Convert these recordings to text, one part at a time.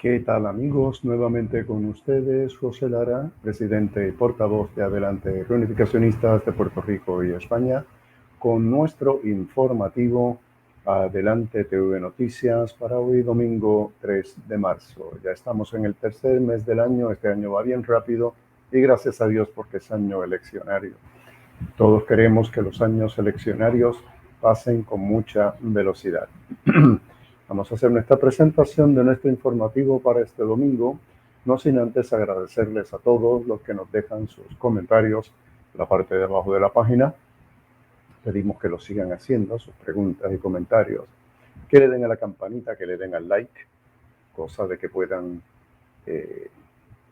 ¿Qué tal, amigos? Nuevamente con ustedes, José Lara, presidente y portavoz de Adelante Reunificacionistas de Puerto Rico y España, con nuestro informativo Adelante TV Noticias para hoy domingo 3 de marzo. Ya estamos en el tercer mes del año, este año va bien rápido y gracias a Dios porque es año eleccionario. Todos queremos que los años eleccionarios pasen con mucha velocidad. Vamos a hacer nuestra presentación de nuestro informativo para este domingo, no sin antes agradecerles a todos los que nos dejan sus comentarios en la parte de abajo de la página. Pedimos que lo sigan haciendo, sus preguntas y comentarios, que le den a la campanita, que le den al like, cosa de que puedan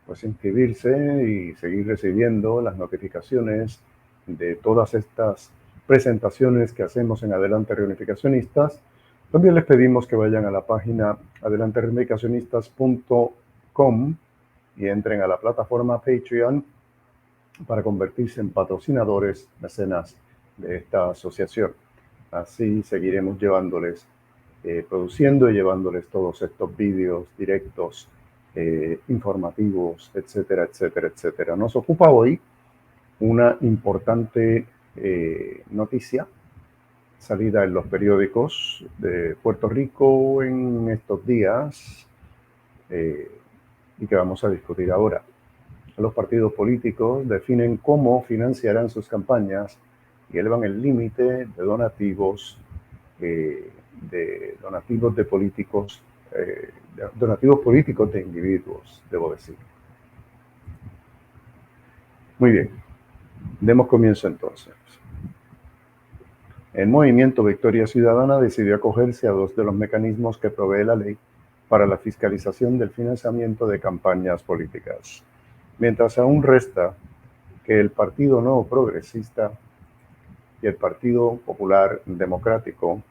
pues inscribirse y seguir recibiendo las notificaciones de todas estas presentaciones que hacemos en Adelante Reunificacionistas. También les pedimos que vayan a la página adelantereunificacionistas.com y entren a la plataforma Patreon para convertirse en patrocinadores, mecenas de esta asociación. Así seguiremos llevándoles, produciendo y llevándoles todos estos vídeos directos, informativos, etcétera, etcétera, etcétera. Nos ocupa hoy una importante noticia salida en los periódicos de Puerto Rico en estos días y que vamos a discutir ahora. Los partidos políticos definen cómo financiarán sus campañas y elevan el límite de donativos de políticos, donativos políticos de individuos, debo decir. Muy bien, demos comienzo entonces. El Movimiento Victoria Ciudadana decidió acogerse a dos de los mecanismos que provee la ley para la fiscalización del financiamiento de campañas políticas. Mientras aún resta que el Partido Nuevo Progresista y el Partido Popular Democrático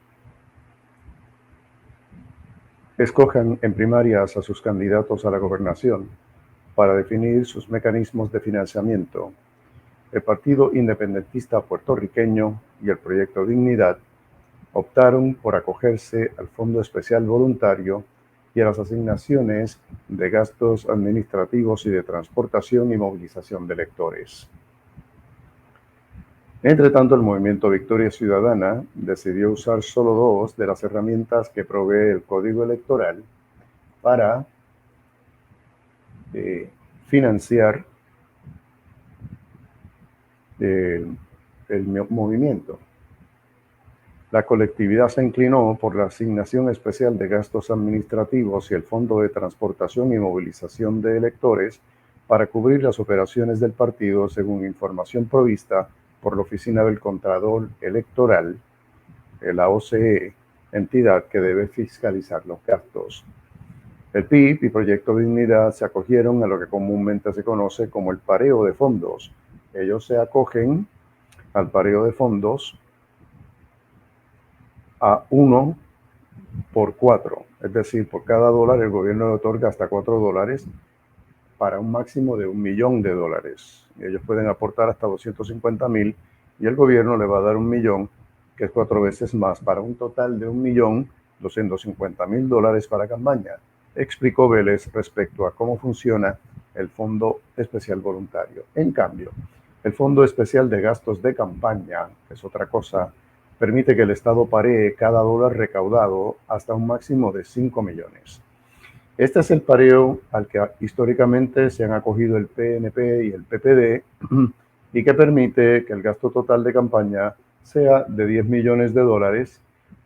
escojan en primarias a sus candidatos a la gobernación para definir sus mecanismos de financiamiento, el Partido Independentista Puertorriqueño y el Proyecto Dignidad optaron por acogerse al Fondo Especial Voluntario y a las asignaciones de gastos administrativos y de transportación y movilización de electores. Entre tanto, el Movimiento Victoria Ciudadana decidió usar solo dos de las herramientas que provee el Código Electoral para financiar el movimiento. La colectividad se inclinó por la asignación especial de gastos administrativos y el Fondo de Transportación y Movilización de Electores para cubrir las operaciones del partido, según información provista por la Oficina del Contralor Electoral, la OCE, entidad que debe fiscalizar los gastos. El PIB y Proyecto Dignidad se acogieron a lo que comúnmente se conoce como el pareo de fondos. Ellos se acogen al pareo de fondos a 1 por 4, es decir, por cada dólar el gobierno le otorga hasta $4 para un máximo de $1 millón. Ellos pueden aportar hasta 250,000 y el gobierno le va a dar $1 millón, que es 4 veces más, para un total de $1.250.000 para campaña. Explicó Vélez respecto a cómo funciona el Fondo Especial Voluntario. En cambio, el Fondo Especial de Gastos de Campaña, que es otra cosa, permite que el Estado paree cada dólar recaudado hasta un máximo de 5 millones. Este es el pareo al que históricamente se han acogido el PNP y el PPD y que permite que el gasto total de campaña sea de $10 millones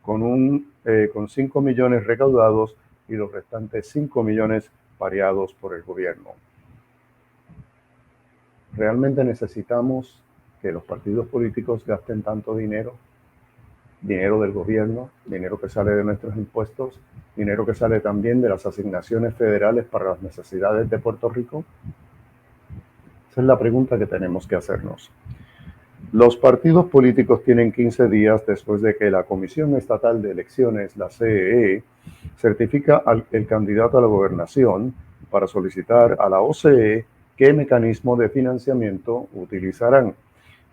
con 5 millones recaudados y los restantes 5 millones pareados por el gobierno. ¿Realmente necesitamos que los partidos políticos gasten tanto dinero? Dinero del gobierno, dinero que sale de nuestros impuestos, dinero que sale también de las asignaciones federales para las necesidades de Puerto Rico. Esa es la pregunta que tenemos que hacernos. Los partidos políticos tienen 15 días después de que la Comisión Estatal de Elecciones, la CEE, certifica el candidato a la gobernación para solicitar a la OCE qué mecanismo de financiamiento utilizarán.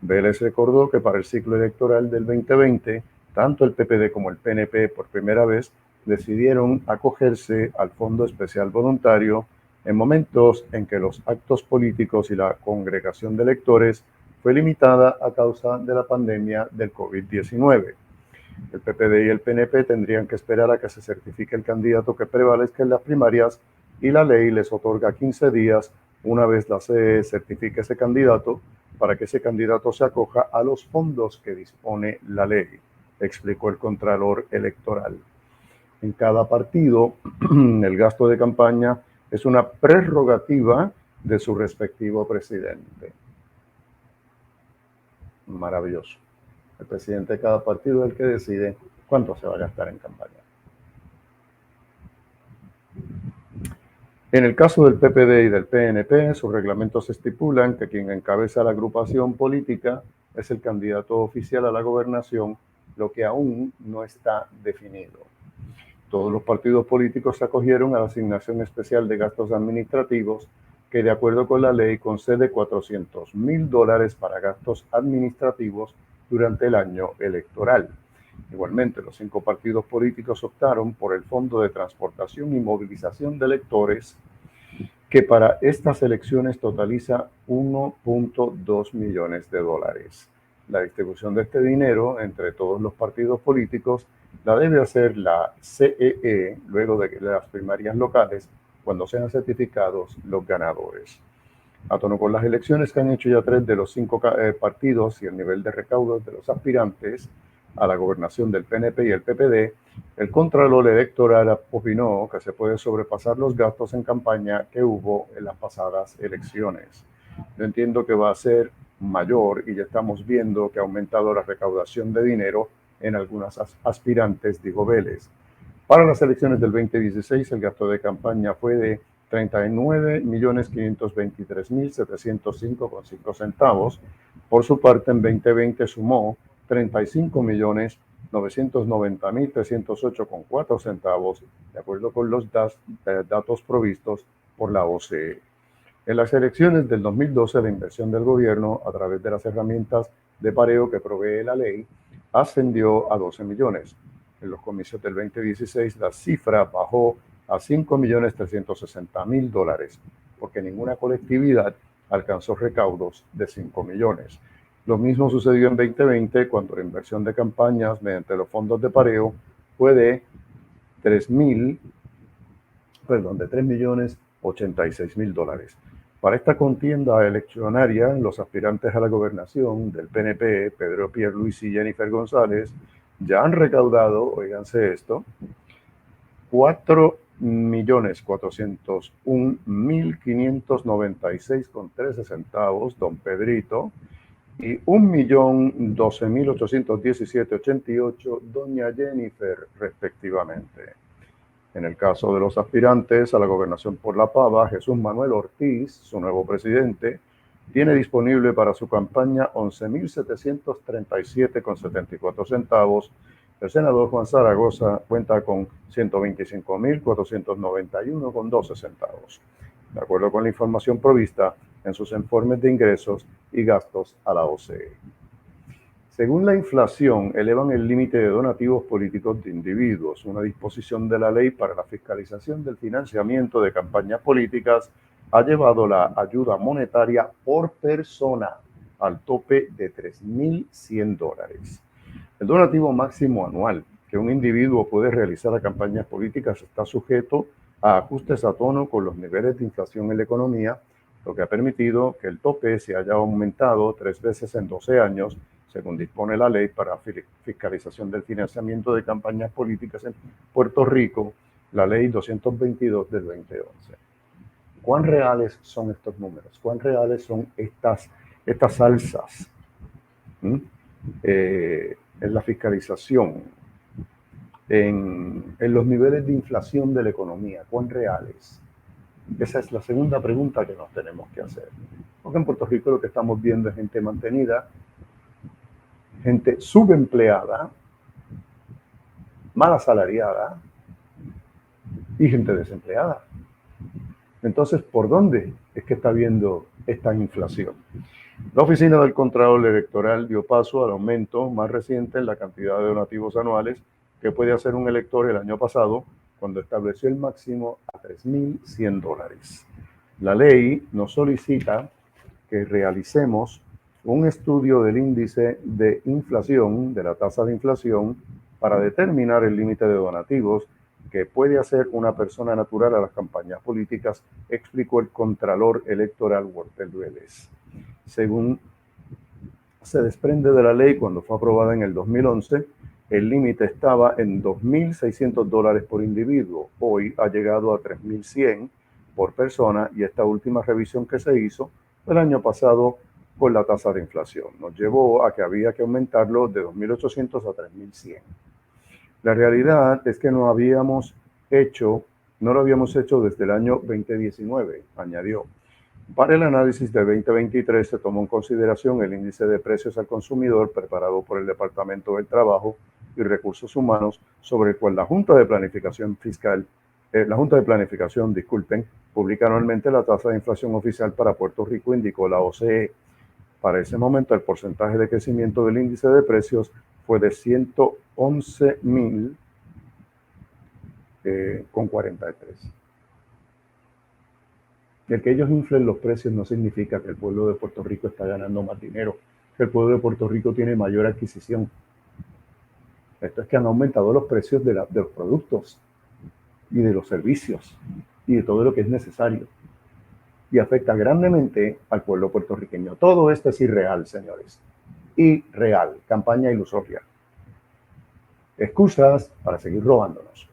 Vélez recordó que para el ciclo electoral del 2020, tanto el PPD como el PNP por primera vez decidieron acogerse al Fondo Especial Voluntario en momentos en que los actos políticos y la congregación de electores fue limitada a causa de la pandemia del COVID-19. El PPD y el PNP tendrían que esperar a que se certifique el candidato que prevalezca en las primarias y la ley les otorga 15 días una vez la CE certifique ese candidato para que ese candidato se acoja a los fondos que dispone la ley, explicó el Contralor Electoral. En cada partido, el gasto de campaña es una prerrogativa de su respectivo presidente. Maravilloso. El presidente de cada partido es el que decide cuánto se va a gastar en campaña. En el caso del PPD y del PNP, sus reglamentos estipulan que quien encabeza la agrupación política es el candidato oficial a la gobernación, lo que aún no está definido. Todos los partidos políticos se acogieron a la asignación especial de gastos administrativos que, de acuerdo con la ley, concede $400,000 para gastos administrativos durante el año electoral. Igualmente, los 5 partidos políticos optaron por el Fondo de Transportación y Movilización de Electores, que para estas elecciones totaliza $1.2 millones. La distribución de este dinero entre todos los partidos políticos la debe hacer la CEE luego de las primarias locales, cuando sean certificados los ganadores. A tono con las elecciones que han hecho ya 3 de los 5 partidos y el nivel de recaudos de los aspirantes a la gobernación del PNP y el PPD, el Contralor Electoral opinó que se puede sobrepasar los gastos en campaña que hubo en las pasadas elecciones. Yo entiendo que va a ser mayor y ya estamos viendo que ha aumentado la recaudación de dinero en algunas aspirantes, dijo Vélez. Para las elecciones del 2016, el gasto de campaña fue de $39.523.705,5 Por su parte, en 2020 sumó $35.990.308,4 de acuerdo con los datos provistos por la OCE. En las elecciones del 2012, la inversión del gobierno a través de las herramientas de pareo que provee la ley ascendió a 12 millones. En los comicios del 2016, la cifra bajó a $5.360.000, porque ninguna colectividad alcanzó recaudos de 5 millones. Lo mismo sucedió en 2020, cuando la inversión de campañas mediante los fondos de pareo fue de $3.086.000. Para esta contienda eleccionaria, los aspirantes a la gobernación del PNP, Pedro Pierluisi y Jennifer González, ya han recaudado, óiganse esto, $4.401.596,13 don Pedrito, y $1.012.817,88 doña Jennifer, respectivamente. En el caso de los aspirantes a la gobernación por La Pava, Jesús Manuel Ortiz, su nuevo presidente, tiene disponible para su campaña $11.737,74. El senador Juan Zaragoza cuenta con $125.491,12, de acuerdo con la información provista en sus informes de ingresos y gastos a la OCE. Según la inflación, elevan el límite de donativos políticos de individuos. Una disposición de la ley para la fiscalización del financiamiento de campañas políticas ha llevado la ayuda monetaria por persona al tope de $3.100. El donativo máximo anual que un individuo puede realizar a campañas políticas está sujeto a ajustes a tono con los niveles de inflación en la economía, lo que ha permitido que el tope se haya aumentado 3 veces en 12 años, según dispone la ley para fiscalización del financiamiento de campañas políticas en Puerto Rico, la ley 222 del 2011. ¿Cuán reales son estos números? ¿Cuán reales son estas alzas en la fiscalización, en los niveles de inflación de la economía? ¿Cuán reales? Esa es la segunda pregunta que nos tenemos que hacer. Porque en Puerto Rico lo que estamos viendo es gente mantenida, gente subempleada, mal asalariada y gente desempleada. Entonces, ¿por dónde es que está habiendo esta inflación? La Oficina del Contralor Electoral dio paso al aumento más reciente en la cantidad de donativos anuales que puede hacer un elector el año pasado, cuando estableció el máximo a $3,100. La ley nos solicita que realicemos un estudio del índice de inflación, de la tasa de inflación, para determinar el límite de donativos que puede hacer una persona natural a las campañas políticas, explicó el Contralor Electoral Walter Vélez. Según se desprende de la ley cuando fue aprobada en el 2011, el límite estaba en $2,600 por individuo. Hoy ha llegado a $3,100 por persona, y esta última revisión que se hizo el año pasado con la tasa de inflación nos llevó a que había que aumentarlo de 2,800 a 3,100. La realidad es que no lo habíamos hecho desde el año 2019, añadió. Para el análisis de 2023 se tomó en consideración el índice de precios al consumidor preparado por el Departamento del Trabajo y Recursos Humanos, sobre el cual la Junta de Planificación, publica anualmente la tasa de inflación oficial para Puerto Rico, indicó la OCE. Para ese momento, el porcentaje de crecimiento del índice de precios fue de 111,43. El que ellos inflen los precios no significa que el pueblo de Puerto Rico está ganando más dinero, que el pueblo de Puerto Rico tiene mayor adquisición. Esto es que han aumentado los precios de los productos y de los servicios y de todo lo que es necesario. Y afecta grandemente al pueblo puertorriqueño. Todo esto es irreal, señores. Irreal. Campaña ilusoria. Excusas para seguir robándonos.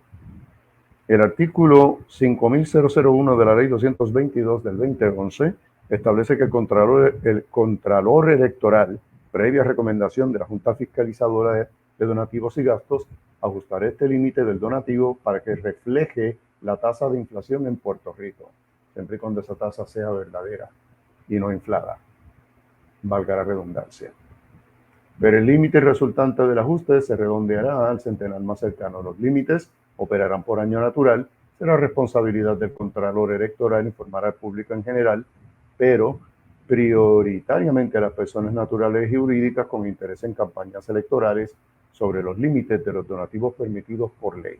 El artículo 5001 de la Ley 222 del 2011 establece que el Contralor Electoral, previa recomendación de la Junta Fiscalizadora de Donativos y Gastos, ajustará este límite del donativo para que refleje la tasa de inflación en Puerto Rico, siempre y cuando esa tasa sea verdadera y no inflada, valga la redundancia. Pero el límite resultante del ajuste se redondeará al centenar más cercano. Los límites operarán por año natural. Será responsabilidad del Contralor Electoral informar al público en general, pero prioritariamente a las personas naturales y jurídicas con interés en campañas electorales, sobre los límites de los donativos permitidos por ley.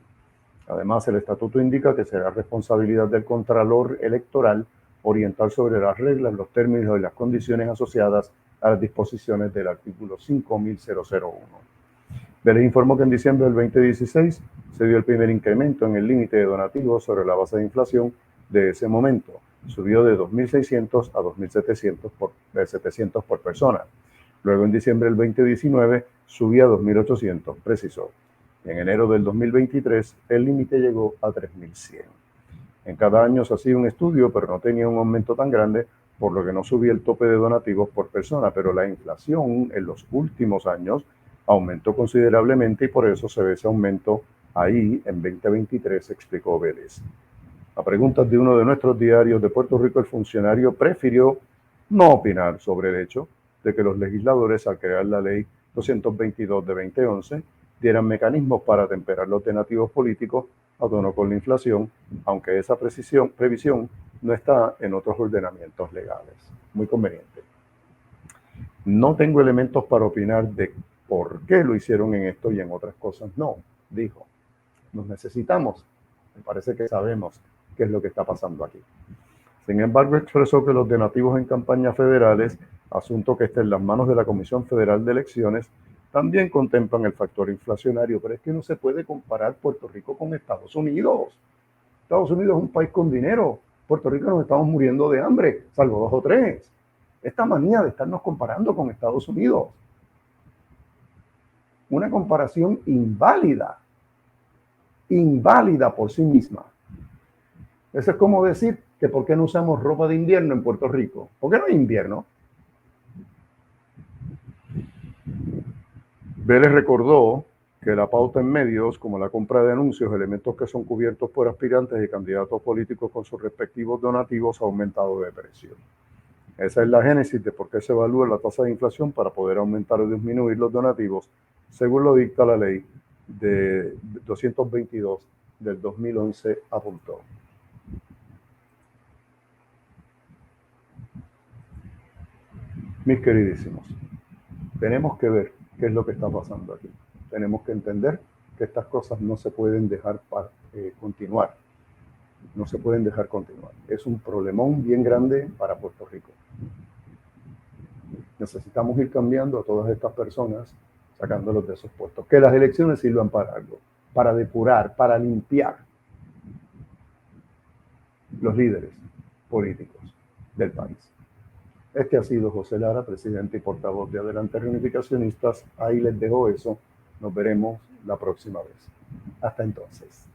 Además, el estatuto indica que será responsabilidad del Contralor Electoral orientar sobre las reglas, los términos y las condiciones asociadas a las disposiciones del artículo 5001. Vélez informó que en diciembre del 2016 se dio el primer incremento en el límite de donativos sobre la base de inflación de ese momento. Subió de 2,600 a 2,700 por persona. Luego, en diciembre del 2019, subía a 2,800, precisó. En enero del 2023, el límite llegó a 3,100. En cada año se hacía un estudio, pero no tenía un aumento tan grande, por lo que no subía el tope de donativos por persona, pero la inflación en los últimos años aumentó considerablemente y por eso se ve ese aumento ahí en 2023, explicó Vélez. A preguntas de uno de nuestros diarios de Puerto Rico, el funcionario prefirió no opinar sobre el hecho de que los legisladores, al crear la ley 222 de 2011, dieran mecanismos para temperar los donativos políticos a tono con la inflación, aunque esa previsión no está en otros ordenamientos legales. Muy conveniente. No tengo elementos para opinar de por qué lo hicieron en esto y en otras cosas no, dijo. Nos necesitamos. Me parece que sabemos qué es lo que está pasando aquí. Sin embargo, expresó que los donativos en campañas federales, asunto que está en las manos de la Comisión Federal de Elecciones, también contemplan el factor inflacionario, pero es que no se puede comparar Puerto Rico con Estados Unidos. Estados Unidos es un país con dinero. Puerto Rico nos estamos muriendo de hambre, salvo 2 o 3. Esta manía de estarnos comparando con Estados Unidos. Una comparación inválida por sí misma. Eso es como decir que por qué no usamos ropa de invierno en Puerto Rico. ¿Por qué no hay invierno? Vélez recordó que la pauta en medios, como la compra de anuncios, elementos que son cubiertos por aspirantes y candidatos políticos con sus respectivos donativos, ha aumentado de precio. Esa es la génesis de por qué se evalúa la tasa de inflación para poder aumentar o disminuir los donativos, según lo dicta la ley de 222 del 2011, apuntó. Mis queridísimos, tenemos que ver qué es lo que está pasando aquí. Tenemos que entender que estas cosas no se pueden dejar continuar. No se pueden dejar continuar. Es un problemón bien grande para Puerto Rico. Necesitamos ir cambiando a todas estas personas, sacándolos de esos puestos. Que las elecciones sirvan para algo, para depurar, para limpiar los líderes políticos del país. Este ha sido José Lara, presidente y portavoz de Adelante Reunificacionistas. Ahí les dejo eso. Nos veremos la próxima vez. Hasta entonces.